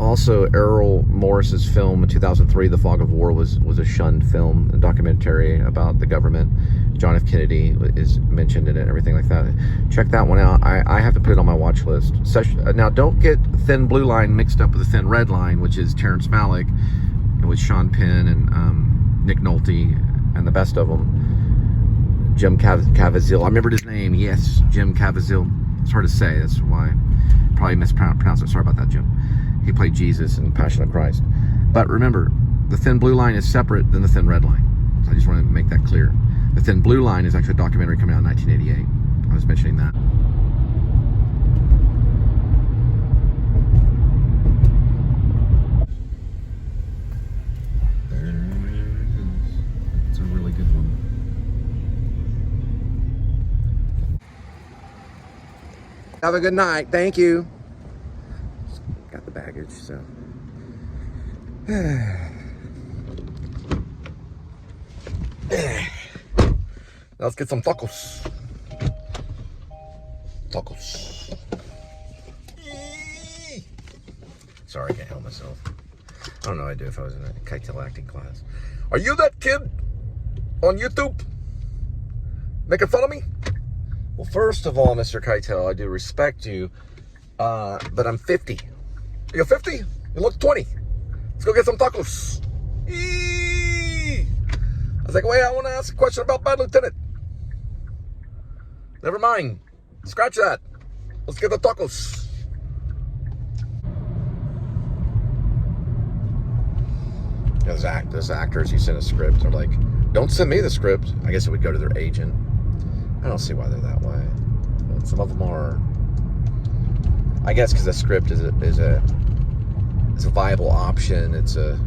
Also, Errol Morris's film in 2003, The Fog of War, was a shunned film, a documentary about the government. John F. Kennedy is mentioned in it, everything like that. Check that one out. I have to put it on my watch list. Now, don't get Thin Blue Line mixed up with the Thin Red Line, which is Terrence Malick, and with Sean Penn and Nick Nolte and the best of them. Jim Caviezel. I remembered his name. Yes, Jim Caviezel. It's hard to say. That's why I probably mispronounced it. Sorry about that, Jim. He played Jesus in Passion of Christ. But remember, the Thin Blue Line is separate than the Thin Red Line. So I just want to make that clear. The Thin Blue Line is actually a documentary coming out in 1988. I was mentioning that. There it is. It's a really good one. Have a good night. Thank you. Got the baggage, so. Now let's get some tacos. Tacos. Sorry, I can't help myself. I don't know what I'd do if I was in a kite-tail acting class. Are you that kid on YouTube making fun of me? Well, first of all, Mr. Keitel, I do respect you, but I'm 50. You're 50? You look 20. Let's go get some tacos. Eee! I was like, wait, I want to ask a question about Bad Lieutenant. Never mind. Scratch that. Let's get the tacos. Those actors, you send a script, are like, don't send me the script. I guess it would go to their agent. I don't see why they're that way. But some of them are. I guess because the script is a viable option. It's an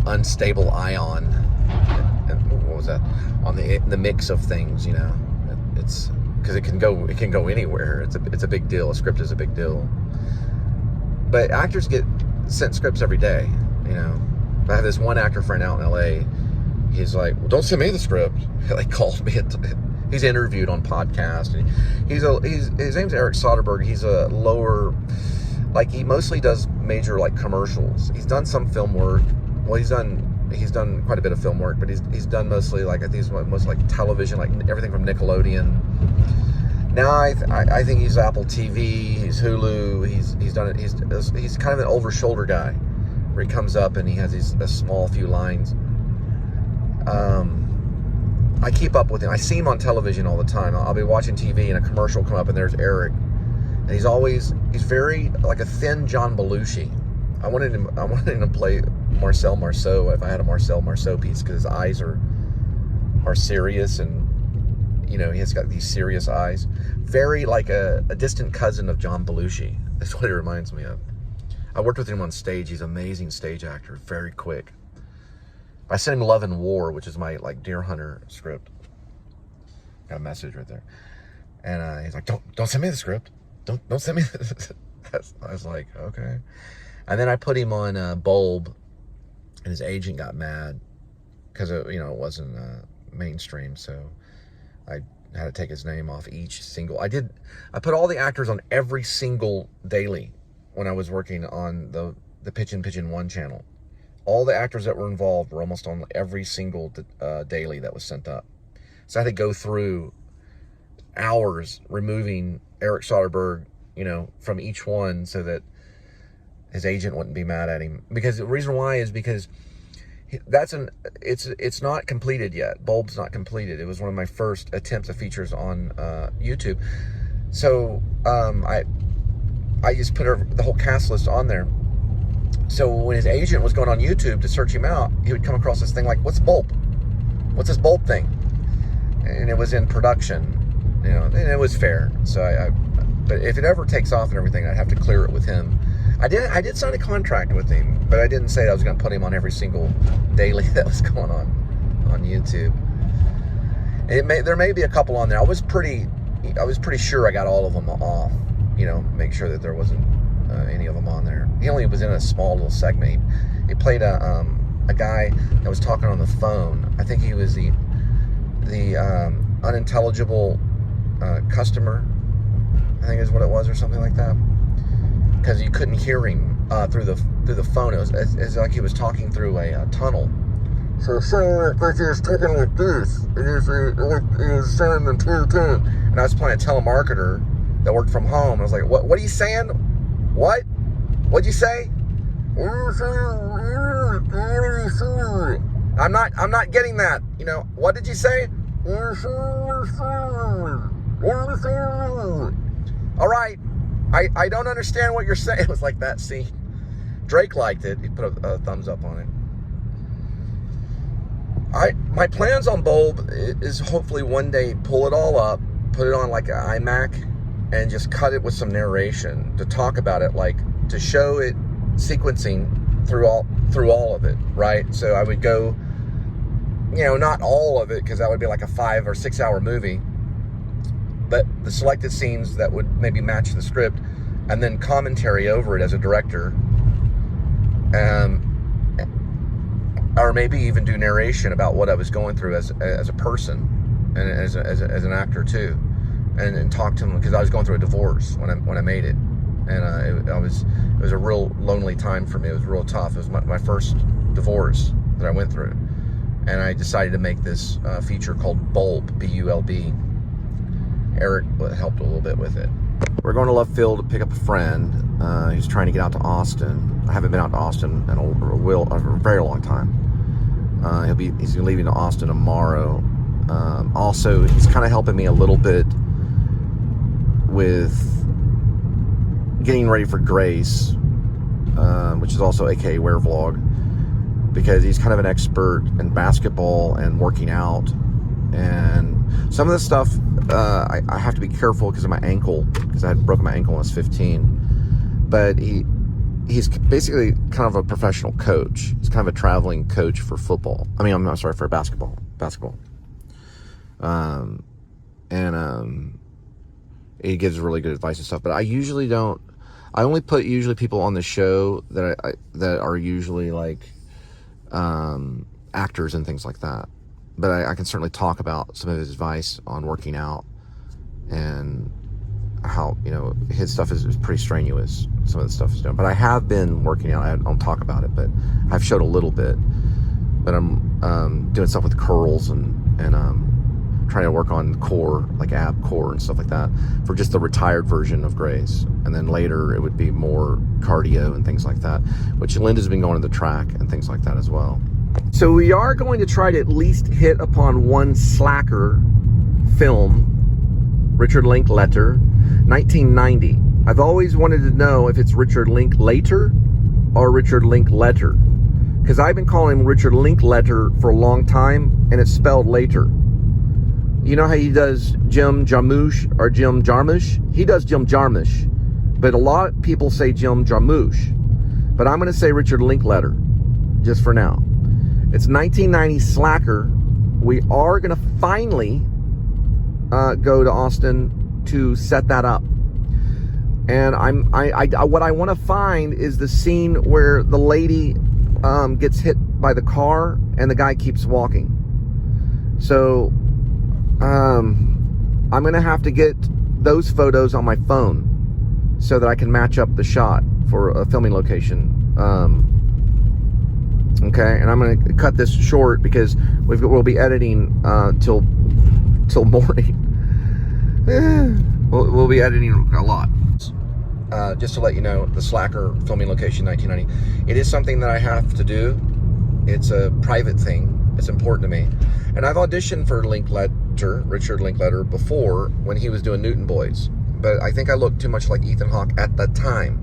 unstable ion. And what was that? On the mix of things, you know. It's because it can go anywhere. It's a big deal. A script is a big deal. But actors get sent scripts every day, you know. I have this one actor friend out in LA. He's like, well, don't send me the script. He like called me. He's interviewed on podcast. And his name's Eric Soderbergh. He's a lower, like he mostly does major like commercials. He's done some film work. Well, he's done quite a bit of film work, but he's done mostly like I think it's most like television, like everything from Nickelodeon. Now I think he's Apple TV. He's Hulu. He's done it. He's kind of an over shoulder guy, where he comes up and he has a small few lines. I keep up with him. I see him on television all the time. I'll be watching TV and a commercial will come up and there's Eric. And he's very like a thin John Belushi. I wanted him to play Marcel Marceau if I had a Marcel Marceau piece, because his eyes are serious, and you know, he has got these serious eyes. Very like a distant cousin of John Belushi. That's what he reminds me of. I worked with him on stage. He's an amazing stage actor, very quick. I sent him Love and War, which is my like Deer Hunter script. Got a message right there. And he's like, don't send me the script. Don't send me this. I was like, okay. And then I put him on B.U.L.B, and his agent got mad because it wasn't mainstream, so I had to take his name off each single. I put all the actors on every single daily when I was working on the Pigeonpigeon1 channel. All the actors that were involved were almost on every single daily that was sent up. So I had to go through hours removing Eric Soderbergh, from each one so that his agent wouldn't be mad at him. Because the reason why is because it's not completed yet. B.U.L.B's not completed. It was one of my first attempts of features on YouTube. So I just put the whole cast list on there. So when his agent was going on YouTube to search him out, he would come across this thing like, what's B.U.L.B? What's this B.U.L.B thing? And it was in production, and it was fair. So but if it ever takes off and everything, I'd have to clear it with him. I did sign a contract with him, but I didn't say I was going to put him on every single daily that was going on YouTube. There may be a couple on there. I was pretty sure I got all of them off. Make sure that there wasn't any of them on there. He only was in a small little segment. He played a guy that was talking on the phone. I think he was the unintelligible customer. is what it was, or something like that. Because you couldn't hear him through the phone. It was it's like he was talking through a tunnel. So like he was talking like this, and he was saying the two. And I was playing a telemarketer that worked from home. I was like, what are you saying? What? What'd you say? I'm not getting that. You know, what did you say? All right. I don't understand what you're saying. It was like that scene. Drake liked it. He put a thumbs up on it. My plans on B.U.L.B is hopefully one day pull it all up, put it on like an iMac, and just cut it with some narration to talk about it, like to show it sequencing through all of it, right? So I would go, you know, not all of it, because that would be like a 5 or 6 hour movie, but the selected scenes that would maybe match the script, and then commentary over it as a director, or maybe even do narration about what I was going through as a person and as an actor too, and talk to them, because I was going through a divorce when I made it, and it was a real lonely time for me. It was real tough. It was my first divorce that I went through, and I decided to make this feature called B.U.L.B, B.U.L.B. Eric helped a little bit with it. We're going to left field to pick up a friend. He's trying to get out to Austin. I haven't been out to Austin in a very long time. He's leaving to Austin tomorrow. Also, he's kind of helping me a little bit with getting ready for Grace, which is also aka Wear Vlog, because he's kind of an expert in basketball and working out, and some of this stuff I have to be careful because of my ankle, because I had broken my ankle when I was 15. But he's basically kind of a professional coach. He's kind of a traveling coach for football. I mean, I'm sorry, for basketball. He gives really good advice and stuff. But I usually don't. I only put people on the show that that are usually like actors and things like that. But I can certainly talk about some of his advice on working out and how, you know, his stuff is pretty strenuous. Some of the stuff is done. But I have been working out. I don't talk about it, but I've showed a little bit. But I'm doing stuff with curls and trying to work on core, like ab core and stuff like that, for just the retired version of Grace. And then later it would be more cardio and things like that, which Linda's been going to the track and things like that as well. So we are going to try to at least hit upon one slacker film, Richard Linklater, 1990. I've always wanted to know if it's Richard Linklater or Richard Linklater, because I've been calling him Richard Linklater for a long time, and it's spelled later. You know how he does Jim Jarmusch or Jim Jarmusch? He does Jim Jarmusch, but a lot of people say Jim Jarmusch. But I'm going to say Richard Linklater, just for now. It's 1990 Slacker. We are going to finally go to Austin to set that up. And what I want to find is the scene where the lady gets hit by the car and the guy keeps walking. So I'm going to have to get those photos on my phone so that I can match up the shot for a filming location. Okay, and I'm going to cut this short because we'll be editing till morning. We'll be editing a lot. Just to let you know, the Slacker filming location, 1990. It is something that I have to do. It's a private thing. It's important to me. And I've auditioned for Richard Linklater, before when he was doing Newton Boys. But I think I looked too much like Ethan Hawke at the time.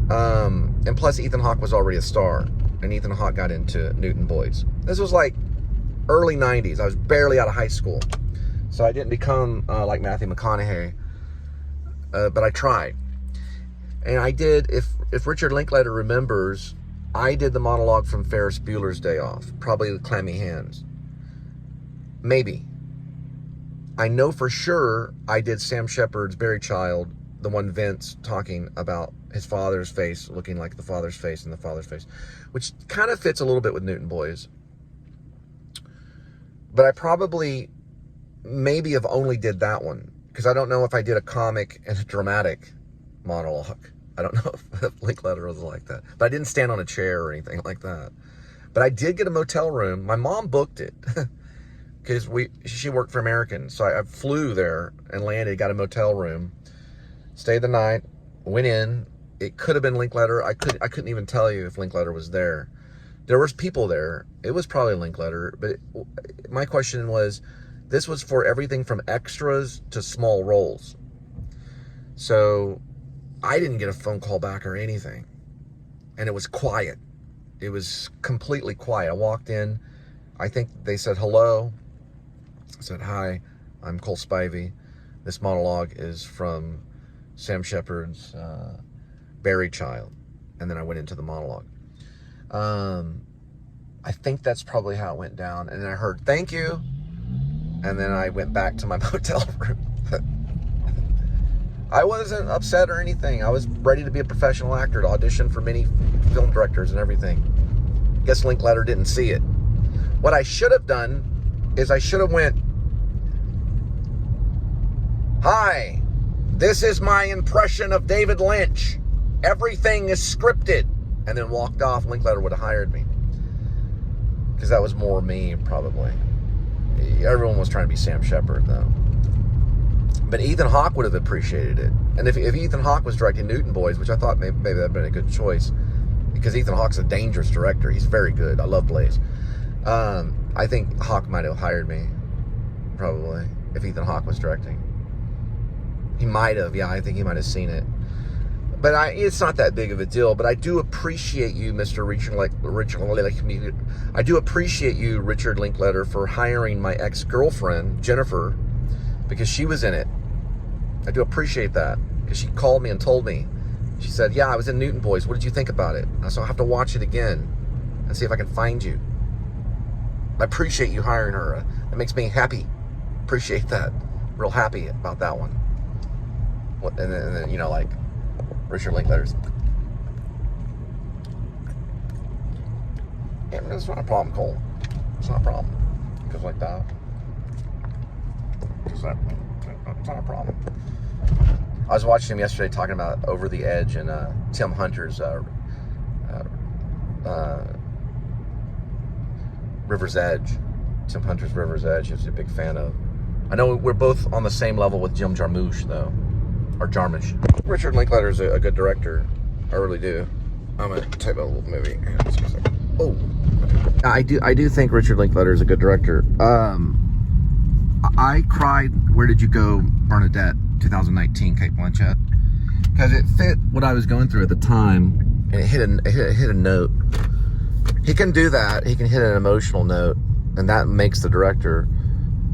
And plus, Ethan Hawke was already a star. And Ethan Hawke got into Newton Boys. This was like early 90s. I was barely out of high school. So I didn't become like Matthew McConaughey. But I tried. And I did, if Richard Linklater remembers, I did the monologue from Ferris Bueller's Day Off. Probably the Clammy Hands. Maybe. I know for sure I did Sam Shepard's Berry Child, the one Vince talking about his father's face looking like the father's face and the father's face, which kind of fits a little bit with Newton Boys. But I probably maybe have only did that one. because I don't know if I did a comic and a dramatic monologue. I don't know if Linklater was like that. But I didn't stand on a chair or anything like that. But I did get a motel room. My mom booked it because she worked for American. So I flew there and landed, got a motel room, stayed the night, went in. It could have been Linklater. I couldn't even tell you if Linklater was there. There was people there. It was probably Linklater. But my question was, this was for everything from extras to small roles. So I didn't get a phone call back or anything. And it was quiet. It was completely quiet. I walked in. I think they said hello. I said, hi, I'm Cole Spivey. This monologue is from Sam Shepard's Buried Child. And then I went into the monologue. I think that's probably how it went down. And then I heard, thank you. And then I went back to my motel room. I wasn't upset or anything. I was ready to be a professional actor, to audition for many film directors and everything. Guess Linklater didn't see it. What I should have done is I should have went, hi, this is my impression of David Lynch. Everything is scripted. And then walked off. Linklater would have hired me. Because that was more me, probably. Everyone was trying to be Sam Shepard, though. But Ethan Hawke would have appreciated it. And if Ethan Hawke was directing Newton Boys, which I thought maybe that would have been a good choice, because Ethan Hawke's a dangerous director. He's very good. I love Blaze. I think Hawke might have hired me, probably, if Ethan Hawke was directing. He might have. Yeah, I think he might have seen it. But it's not that big of a deal. But I do appreciate you, Mr. Richard. I do appreciate you, Richard Linklater, for hiring my ex-girlfriend, Jennifer, because she was in it. I do appreciate that, because she called me and told me. She said, yeah, I was in Newton Boys. What did you think about it? So I'll have to watch it again and see if I can find you. I appreciate you hiring her. It makes me happy. Appreciate that. Real happy about that one. And then you know, like, Richard Linklater's. Yeah, it's not a problem, Cole. It's not a problem. Because like that. It's not a problem. I was watching him yesterday talking about Over the Edge and Tim Hunter's River's Edge. Tim Hunter's River's Edge. He was a big fan of. I know we're both on the same level with Jim Jarmusch, though. Or Jarmusch. Richard Linklater is a good director. I really do. I'm going to type out a little movie. Oh. I do think Richard Linklater is a good director. I cried Where Did You Go, Bernadette, 2019, Cate Blanchett, because it fit what I was going through at the time, and it hit a note. He can do that. He can hit an emotional note, and that makes the director.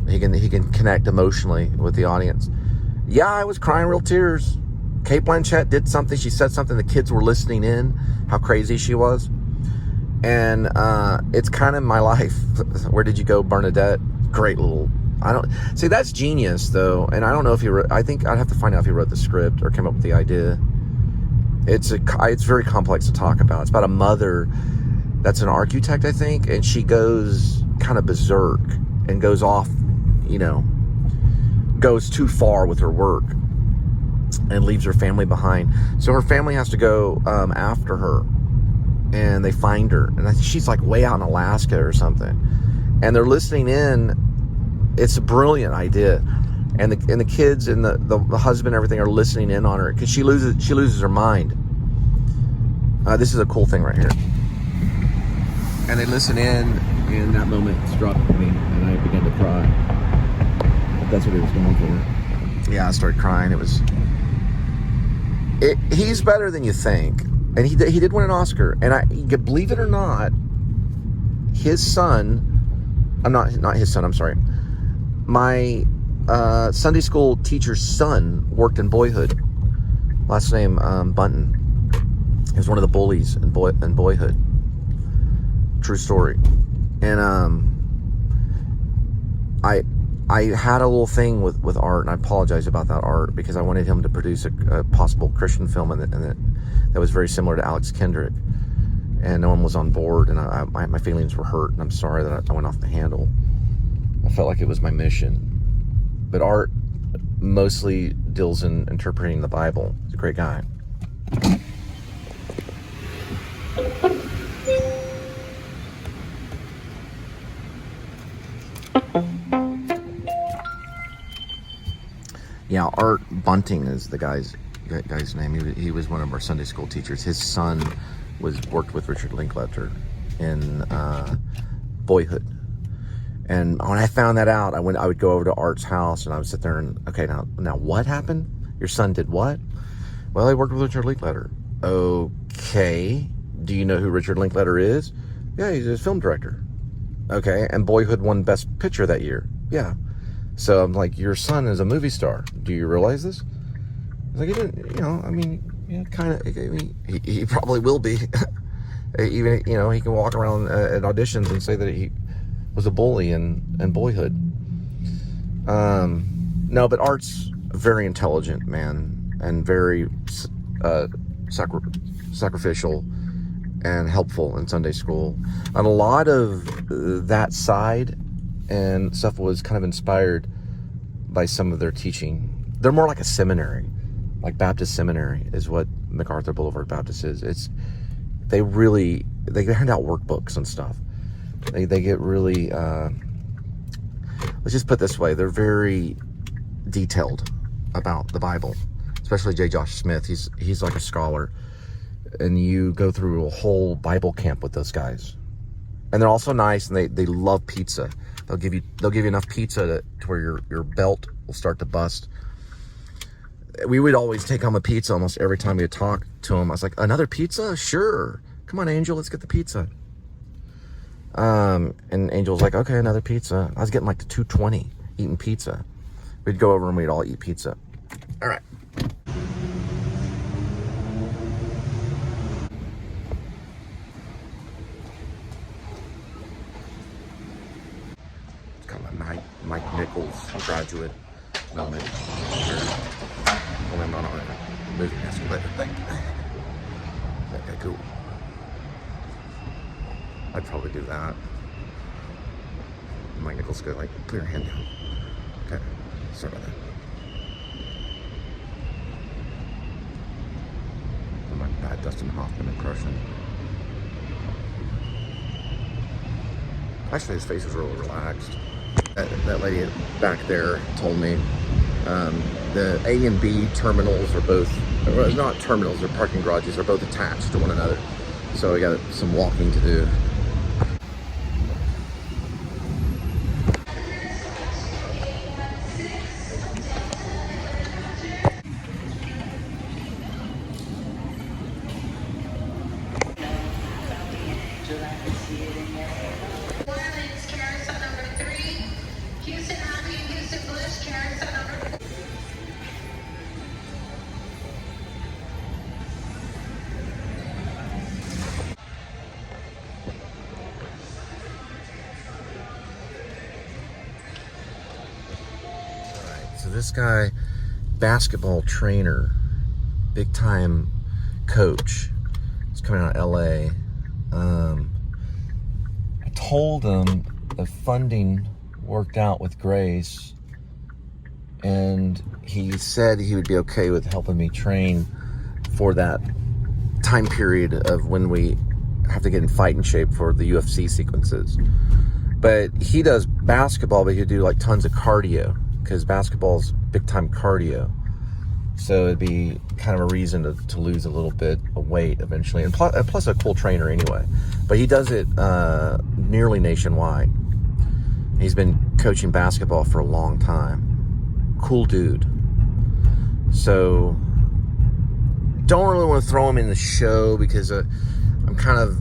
He can connect emotionally with the audience. Yeah, I was crying real tears. Cate Blanchett did something. She said something. The kids were listening in. How crazy she was, and it's kind of my life. Where Did You Go, Bernadette? Great little. I don't see, that's genius though, and I don't know if he wrote. I think I'd have to find out if he wrote the script or came up with the idea. It's very complex to talk about. It's about a mother that's an architect, I think, and she goes kind of berserk and goes off, goes too far with her work and leaves her family behind. So her family has to go after her, and they find her, and I think she's like way out in Alaska or something, and they're listening in. It's a brilliant idea, and the kids and the husband and everything are listening in on her because she loses her mind. This is a cool thing right here, and they listen in, and that moment struck me, and I began to cry. That's what he was going for. Yeah, I started crying. He's better than you think, and he did win an Oscar, and believe it or not, his son. Not his son. I'm sorry. My Sunday school teacher's son worked in Boyhood. Last name Bunton. He was one of the bullies in Boyhood. True story. And I had a little thing with art, and I apologize about that art because I wanted him to produce a possible Christian film that was very similar to Alex Kendrick, and no one was on board, and my feelings were hurt, and I'm sorry that I went off the handle. I felt like it was my mission. But art mostly deals in interpreting the Bible. He's a great guy. Yeah, Art Bunting is the guy's name. He was one of our Sunday school teachers. His son worked with Richard Linklater in Boyhood. And when I found that out, I would go over to Art's house and I would sit there and, okay, now what happened? Your son did what? Well, he worked with Richard Linklater. Okay. Do you know who Richard Linklater is? Yeah, he's a film director. Okay, and Boyhood won Best Picture that year. Yeah. So I'm like, your son is a movie star. Do you realize this? I was like, he didn't, kind of, he probably will be. Even, he can walk around at auditions and say that he was a bully in Boyhood. No, but Art's a very intelligent man and very sacrificial and helpful in Sunday school. And a lot of that side and stuff was kind of inspired by some of their teaching. They're more like a seminary, like Baptist seminary is what MacArthur Boulevard Baptist is. They hand out workbooks and stuff. They get really, let's just put it this way, they're very detailed about the Bible, especially J. Josh Smith. He's like a scholar, and you go through a whole Bible camp with those guys. And they're also nice, and they love pizza. They'll give you enough pizza to where your belt will start to bust. We would always take home a pizza almost every time we would talk to him. I was like, another pizza? Sure. Come on, Angel, let's get the pizza. And Angel was like, okay, another pizza. I was getting like to 220 eating pizza. We'd go over and we'd all eat pizza. All right. It's kind of a Mike Nichols graduate moment. When I'm on a moving escalator thing. Okay, cool. I'd probably do that. Mike Nichols could like put your hand down. Okay, sorry about that. My bad Dustin Hoffman impression. Actually, his face was really relaxed. That lady back there told me the A and B terminals are both, well, not terminals, they're parking garages, are both attached to one another. So we got some walking to do. This guy, basketball trainer, big time coach, he's coming out of LA. I told him the funding worked out with Grace, and he said he would be okay with helping me train for that time period of when we have to get in fighting shape for the UFC sequences. But he does basketball, but he'll do like tons of cardio, because basketball's big time cardio. So it'd be kind of a reason to lose a little bit of weight eventually. And plus a cool trainer anyway. But he does it nearly nationwide. He's been coaching basketball for a long time. Cool dude. So don't really want to throw him in the show because I'm kind of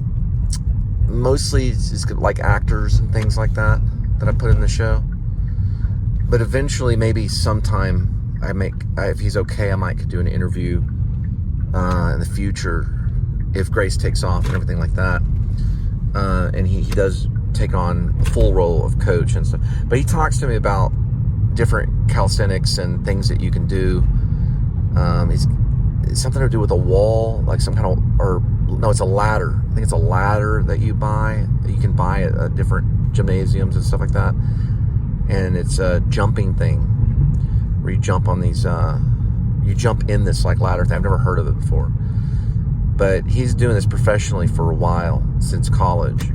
mostly just like actors and things like that I put in the show. But eventually, maybe sometime, if he's okay, I might do an interview in the future if Grace takes off and everything like that. And he does take on a full role of coach and stuff. But he talks to me about different calisthenics and things that you can do. It's something to do with a wall, like some kind of, it's a ladder. I think it's a ladder that you can buy at different gymnasiums and stuff like that. And it's a jumping thing where you jump on these, you jump in this like ladder thing. I've never heard of it before. But he's doing this professionally for a while, since college.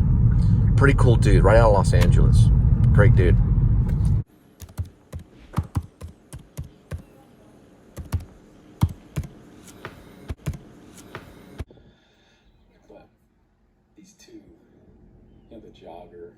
Pretty cool dude, right out of Los Angeles. Great dude. But these two, you know, the jogger